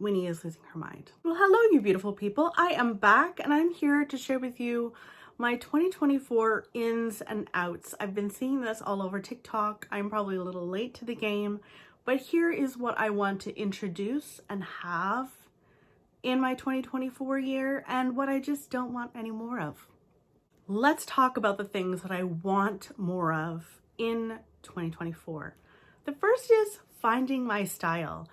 Winnie is losing her mind. Well, hello, you beautiful people. I am back and I'm here to share with you my 2024 ins and outs. I've been seeing this all over TikTok. I'm probably a little late to the game, but here is what I want to introduce and have in my 2024 year and what I just don't want any more of. Let's talk about the things that I want more of in 2024. The first is finding my style.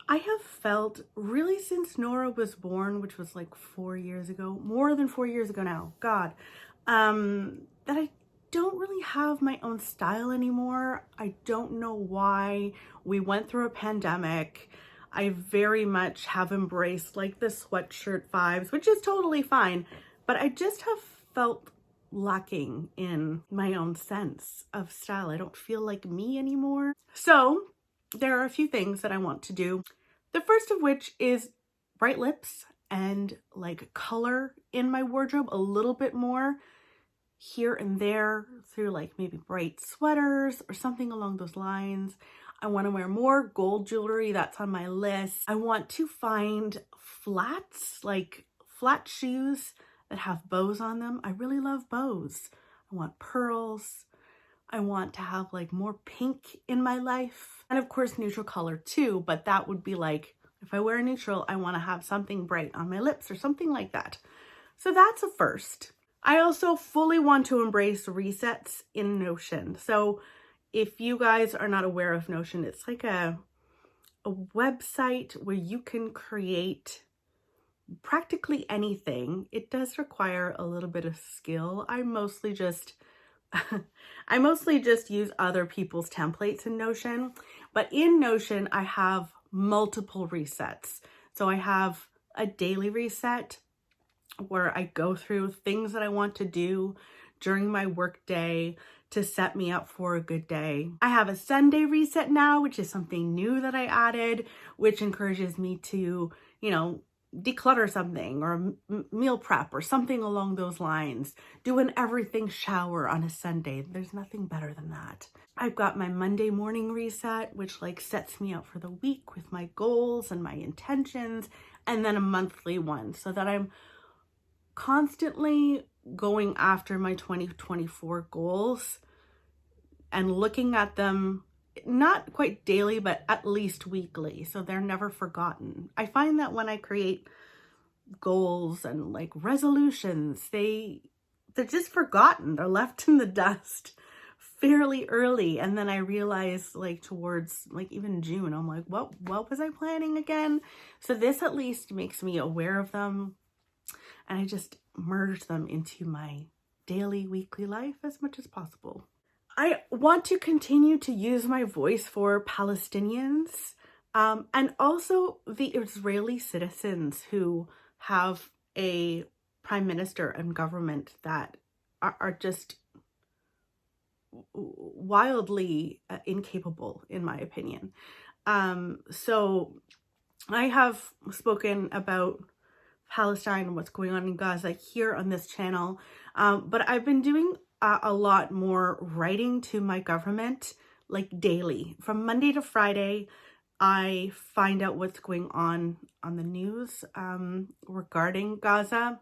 I have felt really since Nora was born, which was like 4 years ago, more than 4 years ago now, God, that I don't really have my own style anymore. I don't know why. We went through a pandemic. I very much have embraced like the sweatshirt vibes, which is totally fine, but I just have felt lacking in my own sense of style. I don't feel like me anymore. So there are a few things that I want to do. The first of which is bright lips and like color in my wardrobe a little bit more here and there through like maybe bright sweaters or something along those lines. I want to wear more gold jewelry. That's on my list. I want to find flats, like flat shoes that have bows on them. I really love bows. I want pearls. I want to have like more pink in my life. And of course, neutral color too, but that would be like, if I wear a neutral, I want to have something bright on my lips or something like that. So that's a first. I also fully want to embrace resets in Notion. So if you guys are not aware of Notion, it's like a website where you can create practically anything. It does require a little bit of skill. I mostly just use other people's templates in Notion, but in Notion, I have multiple resets. So I have a daily reset where I go through things that I want to do during my work day to set me up for a good day. I have a Sunday reset now, which is something new that I added, which encourages me to, declutter something or meal prep or something along those lines. Do an everything shower on a Sunday. There's nothing better than that. I've got my Monday morning reset, which like sets me up for the week with my goals and my intentions, and then a monthly one so that I'm constantly going after my 2024 goals and looking at them not quite daily, but at least weekly, so they're never forgotten. I find that when I create goals and like resolutions, they're just forgotten. They're left in the dust fairly early, and then I realize like towards like even June, I'm like, what was I planning again? So this at least makes me aware of them, and I just merge them into my daily, weekly life as much as possible. I want to continue to use my voice for Palestinians and also the Israeli citizens who have a prime minister and government that are just wildly incapable, in my opinion. So I have spoken about Palestine and what's going on in Gaza here on this channel, but I've been doing a lot more writing to my government, like daily. From Monday to Friday, I find out what's going on the news regarding Gaza,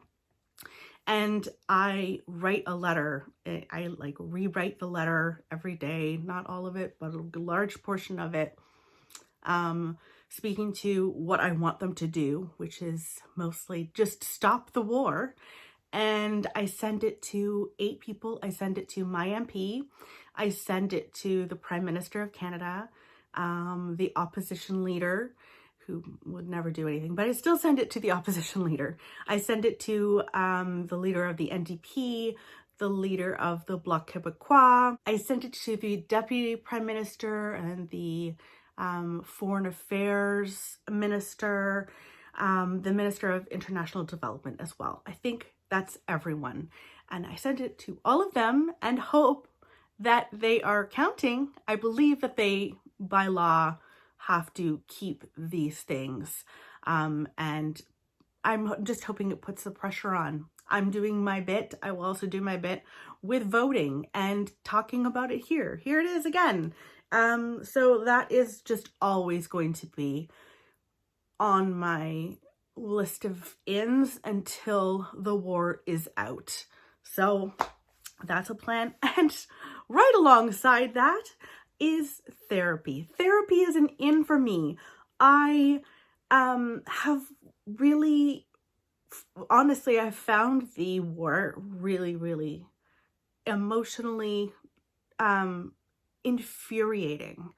and I write a letter. I like rewrite the letter every day, not all of it, but a large portion of it, speaking to what I want them to do, which is mostly just stop the war. And I send it to 8 people. I send it to my MP. I send it to the Prime Minister of Canada, the opposition leader, who would never do anything, but I still send it to the opposition leader. I send it to the leader of the NDP, the leader of the Bloc Québécois. I sent it to the Deputy Prime Minister and the Foreign Affairs Minister, the Minister of International Development as well. I think that's everyone. And I sent it to all of them and hope that they are counting. I believe that they, by law, have to keep these things. And I'm just hoping it puts the pressure on. I'm doing my bit. I will also do my bit with voting and talking about it here. Here it is again. So that is just always going to be on my list of ins until the war is out. So that's a plan. And right alongside that is therapy. Therapy is an in for me. I have really, honestly, I found the war really, really emotionally infuriating.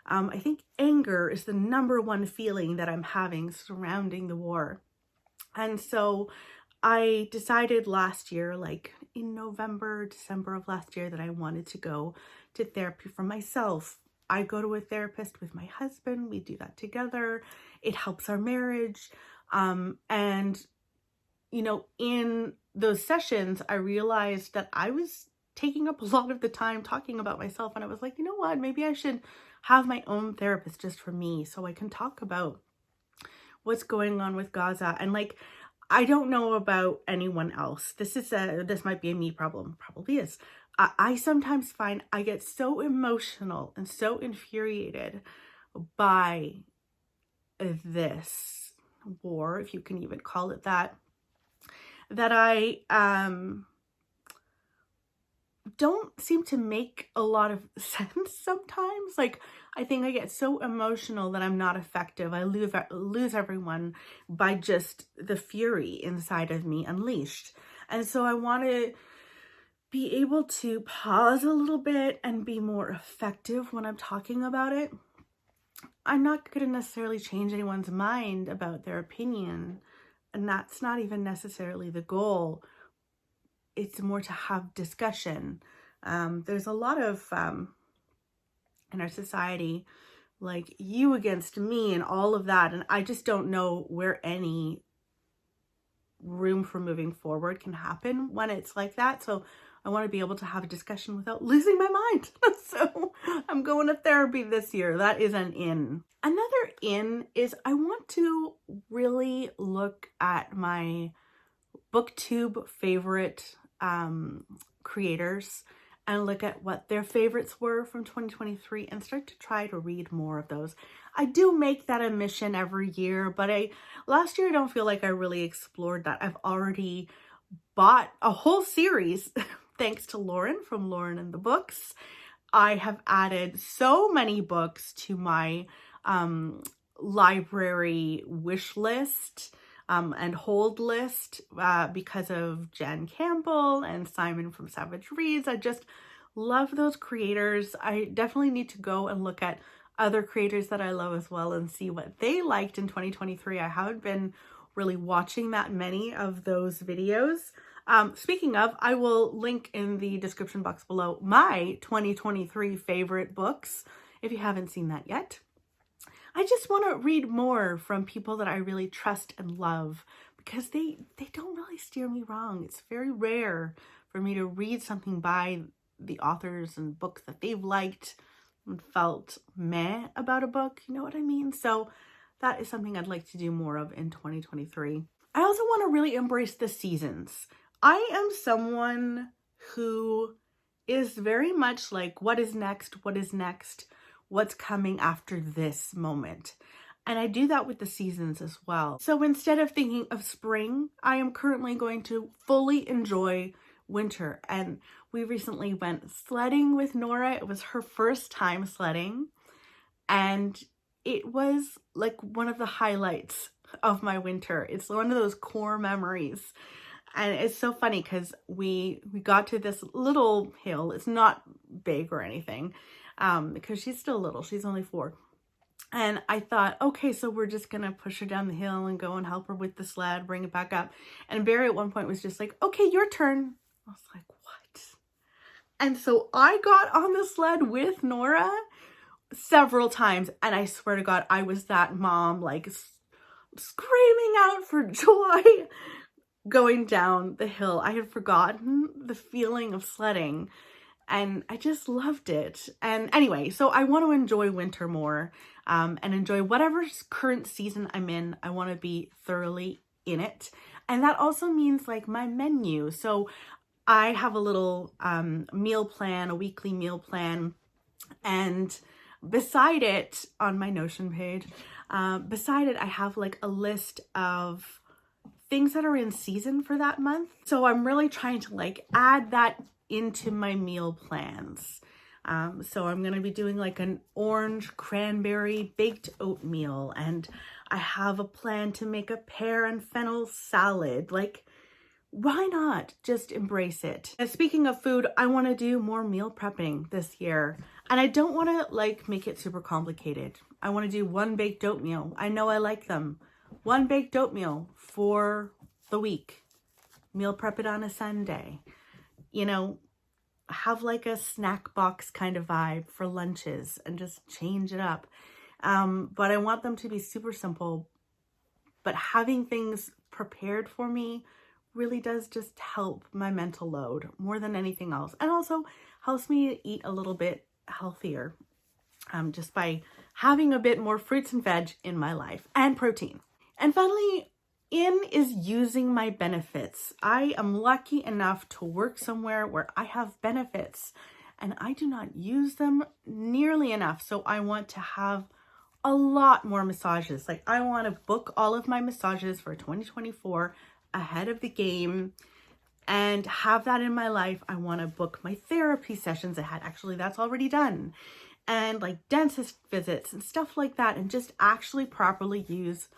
I think anger is the number one feeling that I'm having surrounding the war. And so I decided last year, like in November, December of last year, that I wanted to go to therapy for myself. I go to a therapist with my husband. We do that together. It helps our marriage. And, you know, in those sessions, I realized that I was taking up a lot of the time talking about myself. And I was like, you know what, maybe I should have my own therapist just for me so I can talk about what's going on with Gaza. And like, I don't know about anyone else. This might be a me problem. Probably is. I sometimes find I get so emotional and so infuriated by this war, if you can even call it that, that I don't seem to make a lot of sense sometimes. Like, I think I get so emotional that I'm not effective. I lose everyone by just the fury inside of me unleashed. And so I want to be able to pause a little bit and be more effective when I'm talking about it. I'm not going to necessarily change anyone's mind about their opinion, and that's not even necessarily the goal. It's more to have discussion. There's a lot of in our society, like you against me and all of that, and I just don't know where any room for moving forward can happen when it's like that. So I want to be able to have a discussion without losing my mind. So I'm going to therapy this year. That is an in. Another in is I want to really look at my Booktube favorite creators and look at what their favorites were from 2023 and start to try to read more of those. I do make that a mission every year, but last year I don't feel like I really explored that. I've already bought a whole series thanks to Lauren from Lauren and the Books. I have added so many books to my library wish list and hold list because of Jen Campbell and Simon from Savage Reads. I just love those creators. I definitely need to go and look at other creators that I love as well and see what they liked in 2023. I haven't been really watching that many of those videos. Speaking of, I will link in the description box below my 2023 favorite books if you haven't seen that yet. I just want to read more from people that I really trust and love because they don't really steer me wrong. It's very rare for me to read something by the authors and books that they've liked and felt meh about a book. You know what I mean? So that is something I'd like to do more of in 2023. I also want to really embrace the seasons. I am someone who is very much like, what is next? What is next? What's coming after this moment? And I do that with the seasons as well. So instead of thinking of spring, I am currently going to fully enjoy winter. And we recently went sledding with Nora. It was her first time sledding. And it was like one of the highlights of my winter. It's one of those core memories. And it's so funny because we got to this little hill. It's not big or anything because she's still little. She's only 4. And I thought, okay, so we're just going to push her down the hill and go and help her with the sled, bring it back up. And Barry at one point was just like, okay, your turn. I was like, what? And so I got on the sled with Nora several times. And I swear to God, I was that mom, like screaming out for joy going down the hill. I had forgotten the feeling of sledding and I just loved it. And anyway, so I want to enjoy winter more and enjoy whatever current season I'm in. I want to be thoroughly in it. And that also means like my menu. So I have a little meal plan, a weekly meal plan. And beside it on my Notion page, Beside it, I have like a list of things that are in season for that month. So I'm really trying to like add that into my meal plans. So I'm going to be doing like an orange cranberry baked oatmeal, and I have a plan to make a pear and fennel salad. Like, why not just embrace it? And speaking of food, I want to do more meal prepping this year, and I don't want to like make it super complicated. I want to do one baked oatmeal. I know I like them. One baked oatmeal for the week. Meal prep it on a Sunday. You know, have like a snack box kind of vibe for lunches and just change it up. But I want them to be super simple. But having things prepared for me really does just help my mental load more than anything else. And also helps me eat a little bit healthier just by having a bit more fruits and veg in my life and protein. And finally, in is using my benefits. I am lucky enough to work somewhere where I have benefits and I do not use them nearly enough. So I want to have a lot more massages. Like, I want to book all of my massages for 2024 ahead of the game and have that in my life. I want to book my therapy sessions ahead. Actually, that's already done. And like dentist visits and stuff like that, and just actually properly use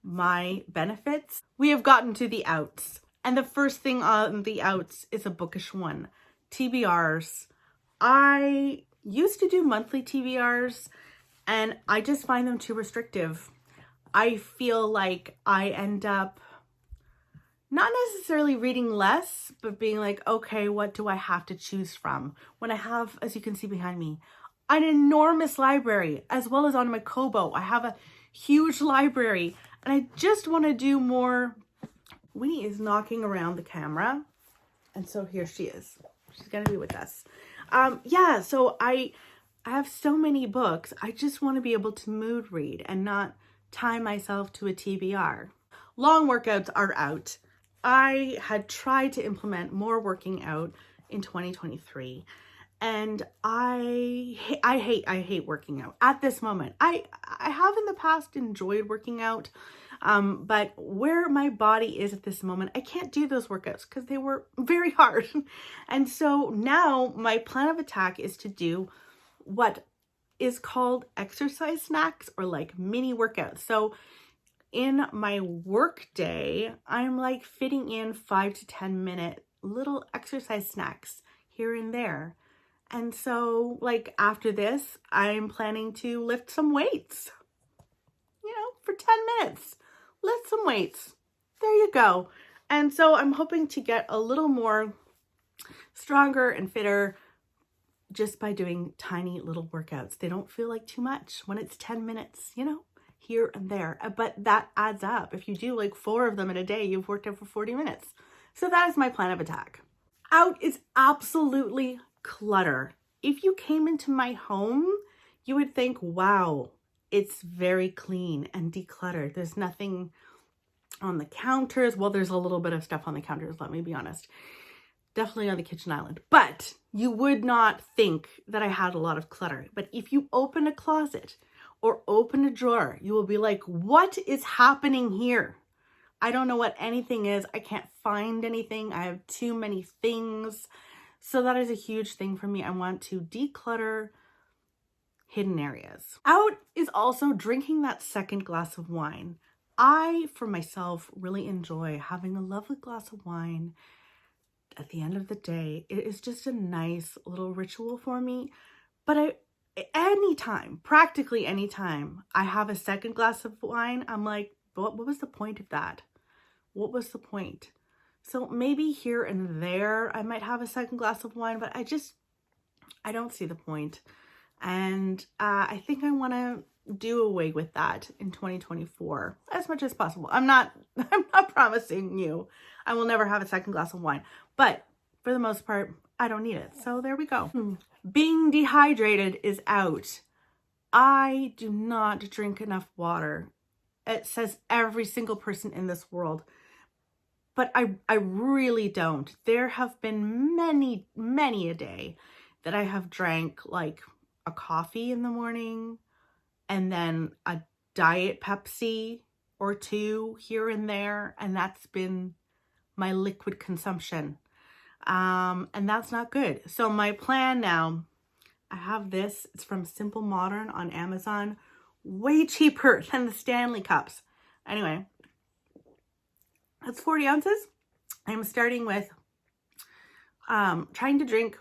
my benefits. We have gotten to the outs, and the first thing on the outs is a bookish one. TBRs. I used to do monthly TBRs and I just find them too restrictive. I feel like I end up not necessarily reading less, but being like, okay, what do I have to choose from? When I have, as you can see behind me, an enormous library, as well as on my Kobo, I have a huge library, and I just want to do more. Winnie is knocking around the camera, and so here she is. She's gonna be with us. Yeah, so I have so many books. I just want to be able to mood read and not tie myself to a TBR. Long workouts are out. I had tried to implement more working out in 2023. And I hate working out at this moment. I have in the past enjoyed working out, but where my body is at this moment, I can't do those workouts because they were very hard. And so now my plan of attack is to do what is called exercise snacks, or like mini workouts. So in my work day, I'm like fitting in 5 to 10 minute little exercise snacks here and there. And so like after this, I'm planning to lift some weights, for 10 minutes, lift some weights. There you go. And so I'm hoping to get a little more stronger and fitter just by doing tiny little workouts. They don't feel like too much when it's 10 minutes, here and there, but that adds up. If you do like 4 of them in a day, you've worked out for 40 minutes. So that is my plan of attack. Out is absolutely clutter. If you came into my home, you would think, wow, it's very clean and decluttered. There's nothing on the counters. Well, there's a little bit of stuff on the counters, let me be honest. Definitely on the kitchen island. But you would not think that I had a lot of clutter. But if you open a closet or open a drawer, you will be like, what is happening here? I don't know what anything is. I can't find anything. I have too many things. So that is a huge thing for me. I want to declutter hidden areas. Out is also drinking that second glass of wine. I, for myself, really enjoy having a lovely glass of wine at the end of the day. It is just a nice little ritual for me. But practically anytime I have a second glass of wine, I'm like, what was the point of that? What was the point? So maybe here and there I might have a second glass of wine, but I don't see the point. And I think I want to do away with that in 2024 as much as possible. I'm not promising you I will never have a second glass of wine, but for the most part, I don't need it. So there we go. Being dehydrated is out. I do not drink enough water. It says every single person in this world. But I really don't. There have been many, many a day that I have drank like a coffee in the morning and then a Diet Pepsi or two here and there, and that's been my liquid consumption. And that's not good. So my plan now, I have this. It's from Simple Modern on Amazon. Way cheaper than the Stanley cups. Anyway, that's 40 ounces. I'm starting with trying to drink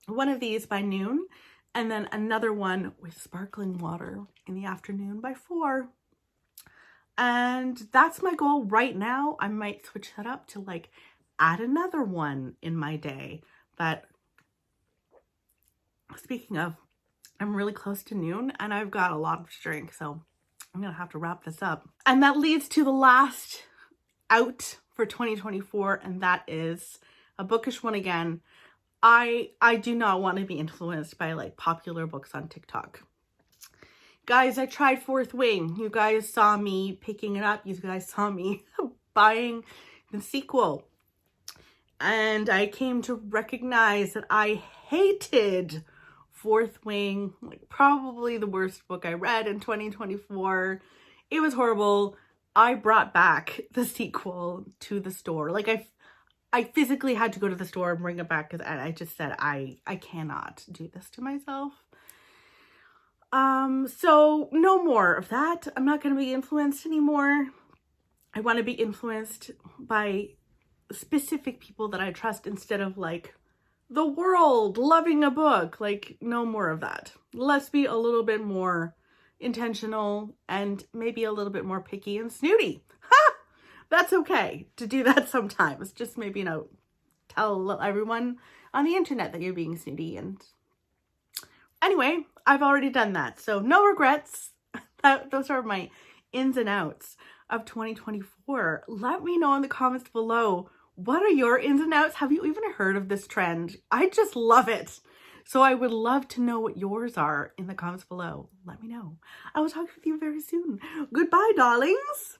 one of these by noon, and then another one with sparkling water in the afternoon by 4. And that's my goal right now. I might switch that up to like add another one in my day. But speaking of, I'm really close to noon and I've got a lot to drink, so I'm gonna have to wrap this up. And that leads to the last out for 2024, and that is a bookish one again. I do not want to be influenced by like popular books on TikTok. Guys, I tried Fourth Wing. You guys saw me picking it up. You guys saw me buying the sequel. And I came to recognize that I hated Fourth Wing, like probably the worst book I read in 2024. It was horrible. I brought back the sequel to the store. Like I physically had to go to the store and bring it back because I just said I cannot do this to myself. So no more of that. I'm not going to be influenced anymore. I want to be influenced by specific people that I trust instead of like the world loving a book. Like, no more of that. Let's be a little bit more intentional and maybe a little bit more picky and snooty. Ha! That's okay to do that sometimes. Just maybe, tell everyone on the internet that you're being snooty. And anyway, I've already done that. So no regrets. Those are my ins and outs of 2024. Let me know in the comments below. What are your ins and outs? Have you even heard of this trend? I just love it. So I would love to know what yours are in the comments below. Let me know. I will talk with you very soon. Goodbye, darlings.